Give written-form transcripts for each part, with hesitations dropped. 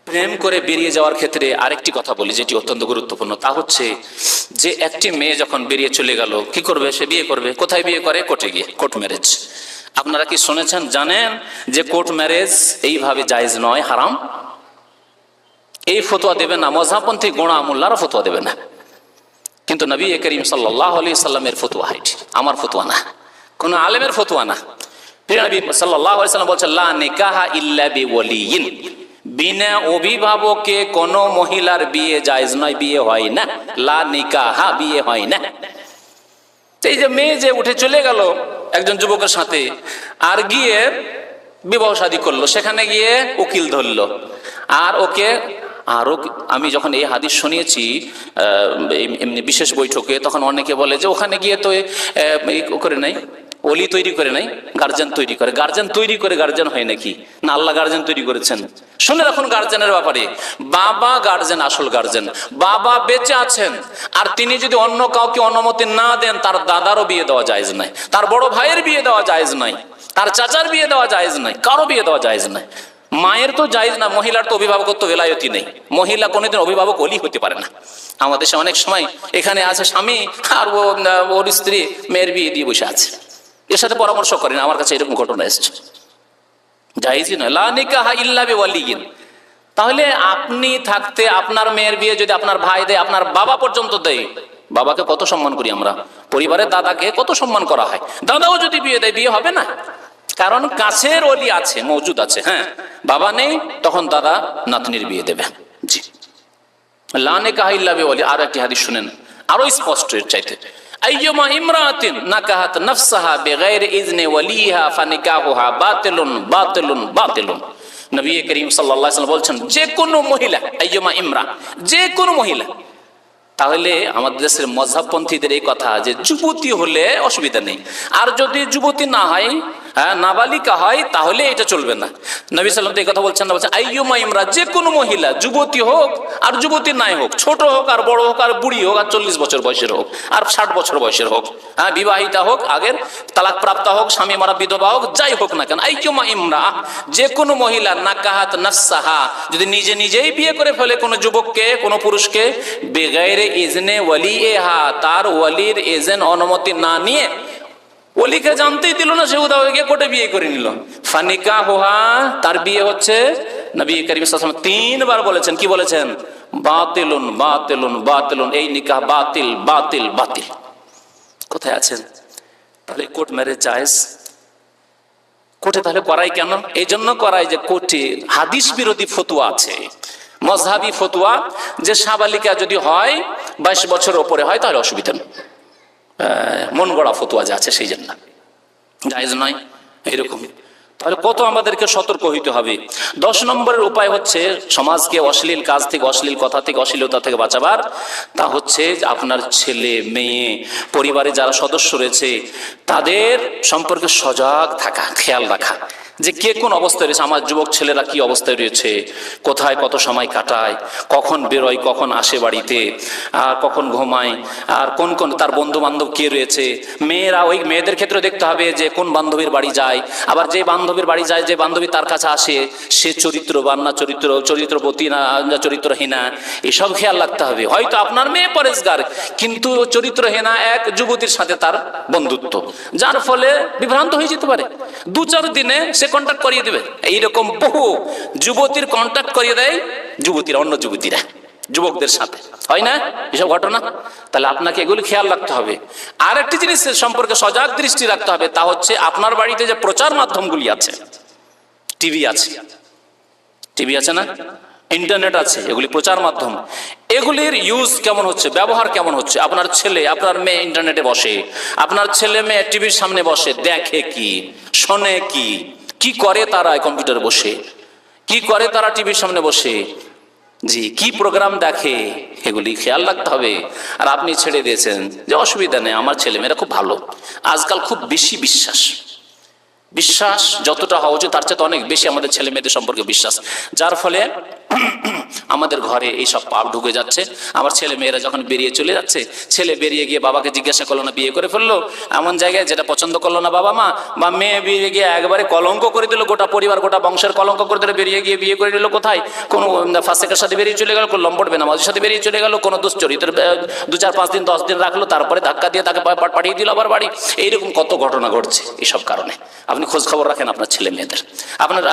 প্রেম করে বেরিয়ে যাওয়ার ক্ষেত্রে আরেকটি কথা বলি, যেটি অত্যন্ত গুরুত্বপূর্ণ। তা হচ্ছে যে একটি মেয়ে যখন বেরিয়ে চলে গেল, কি করবে? সে বিয়ে করবে। কোথায় বিয়ে করে? কোর্টে গিয়ে, কোর্ট ম্যারেজ। আপনারা কি শুনেছেন, জানেন যে কোর্ট ম্যারেজ এইভাবে জায়েজ নয়, হারাম? এই ফতোয়া দেবে না মযহাবপন্থী গোঁড়া মোল্লারা, ফতোয়া দেবে না। কিন্তু নবী করিম সাল্লাল্লাহু আলাইহি সাল্লামের ফতোয়া এটি, আমার ফতোয়া না, কোন আলেমের ফতোয়া না। প্রিয় নবী সাল্লাল্লাহু আলাইহি সাল্লাম বলেছেন, লা নিকাহা ইল্লা বিওয়ালিয়িন, বিনা অভিভাবকে কোন মহিলার বিয়ে জায়েজ নয়, বিয়ে হয় না। লা নিকাহা, বিয়ে হয় না। এই যে মেয়ে যে উঠে চলে গেল একজন যুবকের সাথে, আর গিয়ে বিবাহ শাদী করলো, সেখানে গিয়ে উকিল ধরলো, আর ওকে আরো। আমি যখন এই হাদিস শুনিয়েছি এমনি বিশেষ বৈঠকে, তখন অনেকে বলে যে ওখানে গিয়ে তো করে নাই, ওলি তৈরি করে নাই, গার্জেন তৈরি করে। গার্জেন তৈরি করে গার্জেন হয় নাকি? না, আল্লাহ গার্জেন তৈরি করেছেন। শুনে রাখুন গার্জেনের ব্যাপারে, বাবা গার্জেন, আসল গার্জেন। বাবা বেঁচে আছেন, আর তিনি যদি অন্য কাউকে অনুমতি না দেন, তার দাদারও বিয়ে দেওয়া জায়েজ নাই, তার বড় ভাইয়ের বিয়ে দেওয়া জায়েজ নাই, তার চাচার বিয়ে দেওয়া জায়েজ নাই, কারো বিয়ে দেওয়া জায়েজ নাই। মায়ের তো জায়েজ না, মহিলার তো অভিভাবকত্ব বেলায়তি নেই, মহিলা কোনোদিন অভিভাবক ওলি হতে পারে না। আমাদের দেশে অনেক সময় এখানে আছে স্বামী, আর ওর স্ত্রী মেয়ের বিয়ে দিয়ে বসে আছে, এর সাথে পরামর্শ করেন। আমার কাছে এরকম ঘটনা এসেছে, জায়েজই নয়। লা নিকাহা ইল্লা বিওয়ালিয়িন। তাহলে আপনি থাকতে আপনার মেয়ের বিয়ে যদি আপনার ভাই দেয়, আপনার বাবা পর্যন্ত দেয়, বাবাকে কত সম্মান করি আমরা, পরিবারের দাদাকে কত সম্মান করা হয়, দাদাও যদি বিয়ে দেয়, বিয়ে হবে না। কারণ কাছের ওলি আছে, মওজুদ আছে। হ্যাঁ, বাবা নেই, তখন দাদা নাতনির বিয়ে দেবে। জি, লা নিকাহা ইল্লা বিওয়ালি। আর একটি হাদিস শুনেন, আরো স্পষ্ট এর চাইতে। আইয়ুমা ইমরাতিন নাকাহাত নাফসাহা বিগাইরি ইজনি ওয়ালিহা ফানিকাহুহা বাতিলুন বাতিলুন বাতিলুন। নবী করিম সাল্লাল্লাহু আলাইহি ওয়াসাল্লাম বলছেন, যে কোনো মহিলা, আইয়ুমা ইমরা, যে কোনো মহিলা। তাহলে আমাদের দেশের মযহাবপন্থীদের এই কথা যে যুবতী হলে অসুবিধা নেই, আর যদি যুবতী না হয়, নাবালিকা হয়, তাহলে এটা চলবে না। নবী সাল্লাল্লাহু আলাইহি ওয়াসাল্লাম এই কথা বলছেন না, বলছেন আইয়ুমা ইমরা, যে কোনো মহিলা, যুবতী হোক আর যুবতী নাই হোক, ছোট হোক আর বড় হোক, আর বুড়ি হোক আর 40 বছর বয়সের হোক আর 60 বছর বয়সের হোক, বিবাহিতা হোক, আগের তালাক প্রাপ্তা হোক, স্বামী মারা বিধবা হোক, যাই হোক না কেন, আইয়ুমা ইমরা, যে কোনো মহিলা, নাকাহাত নাফসাহা, যদি নিজে নিজেই বিয়ে করে ফেলে কোনো যুবককে, কোনো পুরুষকে, বেগাইরে ইজনে ওয়ালিহা, তার ওয়ালির এজেন্ট অনুমতি না নিয়ে, ওলিকে জানতেই দিল না, সে উদা হয়ে গিয়ে কোর্টে বিয়ে করে নিল, ফানিকাহুহা, তার বিয়ে হচ্ছে। নবী করিম সাল্লাল্লাহু আলাইহি ওয়াসাল্লাম 3 বার বলেছেন, কি বলেছেন? বাতিলুন বাতিলুন বাতিলুন, এই নিকাহ বাতিল বাতিল বাতিল। কোথায় আছেন? তাহলে কোর্ট ম্যারেজ জায়েজ। কোর্টে তাহলে করাই কেন? এই জন্য করাই যে কোর্টে হাদিস বিরোধী ফতোয়া আছে, মযহাবী ফতোয়া, যে সাবালিকা যদি হয় 22 বছর ওপরে হয়, তাহলে অসুবিধা নেই। মন গড়া ফতোয়া যে আছে, সেই জন্য জায়েজ নয়, এরকম। তাহলে কত আমাদেরকে সতর্ক হইতে হবে। 10 নম্বরের উপায় হচ্ছে সমাজকে অশ্লীল কাজ থেকে, অশ্লীল কথা থেকে, অশ্লীলতা থেকে বাঁচাবার। তা হচ্ছে আপনার ছেলে মেয়ে, পরিবারে যারা সদস্য রয়েছে, তাদের সম্পর্কে সজাগ থাকা, খেয়াল রাখা, যে কে কোন অবস্থায় রয়েছে। আমার যুবক ছেলেরা কি অবস্থায় রয়েছে, কোথায় কত সময় কাটায়, কখন বেরোয়, কখন আসে বাড়িতে, আর কখন ঘুমায়, আর কোন কোন তার বন্ধু বান্ধব কে রয়েছে। মেয়েরা, ওই মেয়েদের ক্ষেত্রে দেখতে হবে যে কোন বান্ধবীর বাড়ি যায়, আবার যে বান্ধবীর বাড়ি যায়, যে বান্ধবী তার কাছে আসে, সে চরিত্রবান না চরিত্রবতী না চরিত্রহীনা, এসব খেয়াল রাখতে হবে। হয়তো আপনার মেয়ে পরেশগার, কিন্তু চরিত্রহীনা এক যুবতীর সাথে তার বন্ধুত্ব, যার ফলে বিভ্রান্ত হয়ে যেতে পারে। 2-4 দিনে সে কন্ট্যাক্ট করিয়ে দেবে। এইরকম বহু যুবতীর কন্ট্যাক্ট করিয়ে দেয় যুবতীরা, অন্য যুবতীরা যুবকদের সাথে, হয় না এসব ঘটনা? তাহলে আপনাকে এগুলি খেয়াল রাখতে হবে। আর একটি জিনিসের সম্পর্কে সজাগ দৃষ্টি রাখতে হবে, তা হচ্ছে আপনার বাড়িতে যে প্রচার মাধ্যমগুলি আছে, টিভি আছে না, ইন্টারনেট আছে, এগুলি প্রচার মাধ্যম, এগুলির ইউজ কেমন হচ্ছে, ব্যবহার কেমন হচ্ছে। আপনার ছেলে, আপনার মেয়ে ইন্টারনেটে বসে, আপনার ছেলে মেয়ে টিভির সামনে বসে, দেখে কি, শোনে কি, কি করে তারা কম্পিউটারে বসে, কি করে তারা টিভির সামনে বসে, জি, কি প্রোগ্রাম দেখে, এগুলি খেয়াল রাখতে হবে। আর আপনি ছেড়ে দিয়েছেন যে অসুবিধা নেই, আমার ছেলে মেয়েরা খুব ভালো। আজকাল খুব বেশি বিশ্বাস যতটা হওয়া উচিত তার চেয়ে অনেক বেশি আমাদের ছেলে মেয়েদের সম্পর্কে বিশ্বাস, যার ফলে আমাদের ঘরে এইসব পাপ ঢুকে যাচ্ছে। আমার ছেলে মেয়েরা যখন বেরিয়ে চলে যাচ্ছে, ছেলে বেরিয়ে গিয়ে বাবাকে জিজ্ঞাসা করলো না, বিয়ে করে ফেললো এমন জায়গায় যেটা পছন্দ করলো না বাবা মা, বা মেয়ে বেরিয়ে গিয়ে একবারে কলঙ্ক করে দিল, গোটা পরিবার গোটা বংশের কলঙ্ক করে দিল, বেরিয়ে গিয়ে বিয়ে করে দিল কোথায়, কোনো ফাসেকের সাথে বেরিয়ে চলে গেল, কোনো লম্পট বেনামাজির সাথে বেরিয়ে চলে গেল, কোনো দুশ্চরিত্রের 2-4-5 দিন 10 দিন রাখলো, তারপরে ধাক্কা দিয়ে তাকে পাঠিয়ে দিল আবার বাড়ি। এইরকম কত ঘটনা ঘটছে এইসব কারণে। আপনি খোঁজ খবর রাখেন আপনার ছেলে মেয়েদের,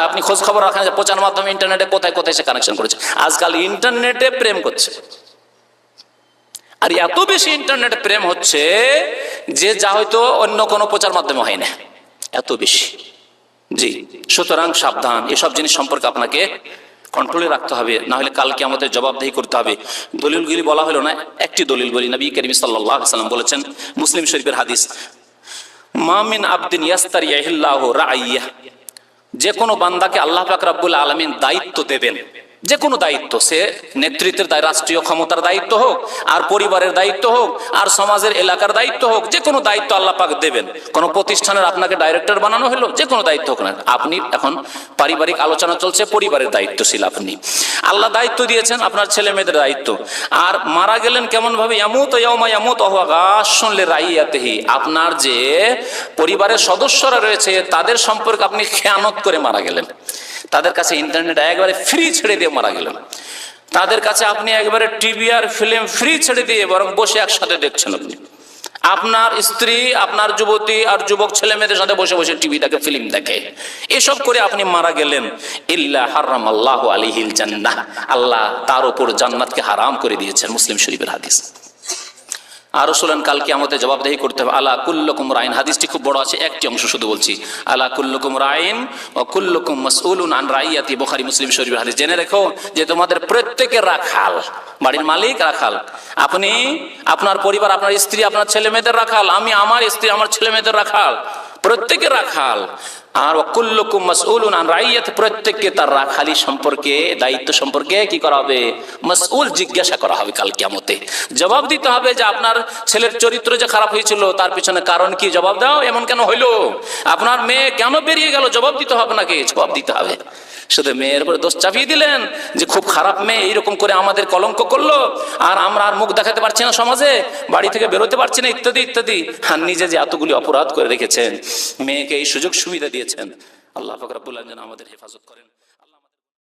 আপনি খোঁজ খবর রাখেন যে প্রচার মাধ্যমে ইন্টারনেটে কোথায় কোথায় সে কানেকশন করেছে। আজকাল ইন্টারনেটে প্রেম করছে, আর এত বেশি ইন্টারনেটে প্রেম হচ্ছে যে যা হয়তো অন্য কোনো প্রচার মাধ্যমে হয় না, এত বেশি। জি, সুতরাং সাবধান, এসব জিনিস সম্পর্কে আপনাকে কন্ট্রোলে রাখতে হবে, না হলে কালকে আমাদের জবাবদেহি করতে হবে। দলিলগুলি বলা হলো না, একটি দলিল বলি। নবী করিম সাল্লাল্লাহু আলাইহি ওয়াসাল্লাম বলেছেন, মুসলিম শরীফের হাদিস, মা মিন আবদিন ইয়াস্তারিয়াহিল্লাহু রাইয়া, যে কোনো বান্দাকে আল্লাহ পাক রব্বুল আলামিন দায়িত্ব দেবেন, যে কোনো দায়িত্ব, সে নেতৃত্বের দায়, রাষ্ট্রীয় ক্ষমতার দায়িত্ব হোক, আর পরিবারের দায়িত্ব হোক, আর সমাজের এলাকার দায়িত্ব হোক, যে কোনো দায়িত্ব আল্লাহ পাক দেবেন। কোনো প্রতিষ্ঠানের আপনাকে ডাইরেক্টর বানানো হলো, যে কোনো দায়িত্ব হোক না, আপনি এখন পারিবারিক আলোচনা চলছে, পরিবারের দায়িত্বশীল আপনি, আল্লাহ দায়িত্ব দিয়েছেন আপনার ছেলে মেয়েদের দায়িত্ব। আর মারা গেলেন কেমন ভাবে, ইয়ামুতু ইয়াউমা ইয়ামুতু ওয়া হুয়া গাশুন লিরাইয়াতিহি, আপনার যে পরিবারের সদস্যরা রয়েছে তাদের সম্পর্কে আপনি খেয়ানত করে মারা গেলেন, তাদের কাছে ইন্টারনেট একবারে ফ্রি ছেড়ে দিয়ে মারা গেলেন, তাদের কাছে আপনি একবারে টিভি আর ফিল্ম ফ্রি ছেড়ে দিয়ে বরং বসে একসাথে দেখছেন। আপনি আপনার স্ত্রী, আপনার যুবতী আর যুবক ছেলে মেয়েদের সাথে বসে বসে টিভি দেখে, ফিল্ম দেখে, এসব করে আপনি মারা গেলেন। ইল্লা হারামাল্লাহু আলাইহিল জান্নাহ, আল্লাহ তার উপর জান্নাতকে হারাম করে দিয়েছেন, মুসলিম শরীফের হাদিস। আরো শুনলেন, কালকে আমাদের জবাবদেহি করতে হবে। আলা কুল্লুকুম রাইন, হাদিসটি খুব বড় আছে, একটি অংশ শুধু বলছি। আলা কুল্লুকুম রাইন ওয়া কুল্লুকুম মাসউলুন আন রাইয়াতি, বুখারী মুসলিম শরীফের হাদিস। জেনে রেখো যে তোমাদের প্রত্যেকের রাখাল, বাড়ির মালিক রাখাল, আপনি আপনার পরিবার, আপনার স্ত্রী, আপনার ছেলে মেয়েদের রাখাল, আমি আমার স্ত্রী আমার ছেলে মেয়েদের রাখাল, প্রত্যেকের রাখাল। আর কুল্লুকুম মাসউলুন আন রাইয়াত, প্রত্যেককে তার রাখালি সম্পর্কে, দায়িত্ব সম্পর্কে কি করা হবে, মাসউল, জিজ্ঞাসা করা হবে কাল কিয়ামতে। জবাব দিতে হবে যে আপনার ছেলের চরিত্র যে খারাপ হয়েছিল তার পিছনে কারণ কি, জবাব দাও, এমন কেন হইলো, আপনার মেয়ে কেন বেরিয়ে গেল, জবাব দিতে হবে নাকি, জবাব দিতে হবে। শুধু মেয়ের উপরে দোষ চাপিয়ে দিলেন যে খুব খারাপ মেয়ে, এইরকম করে আমাদের কলঙ্ক করলো, আর আমরা আর মুখ দেখাতে পারছি না সমাজে, বাড়ি থেকে বেরোতে পারছি না, ইত্যাদি ইত্যাদি। আর নিজে যে এতগুলি অপরাধ করে রেখেছেন, মেয়েকে এই সুযোগ সুবিধা দিয়েছেন, আল্লাহ পাক রব্বুল আলামিন আমাদের হেফাজত করেন।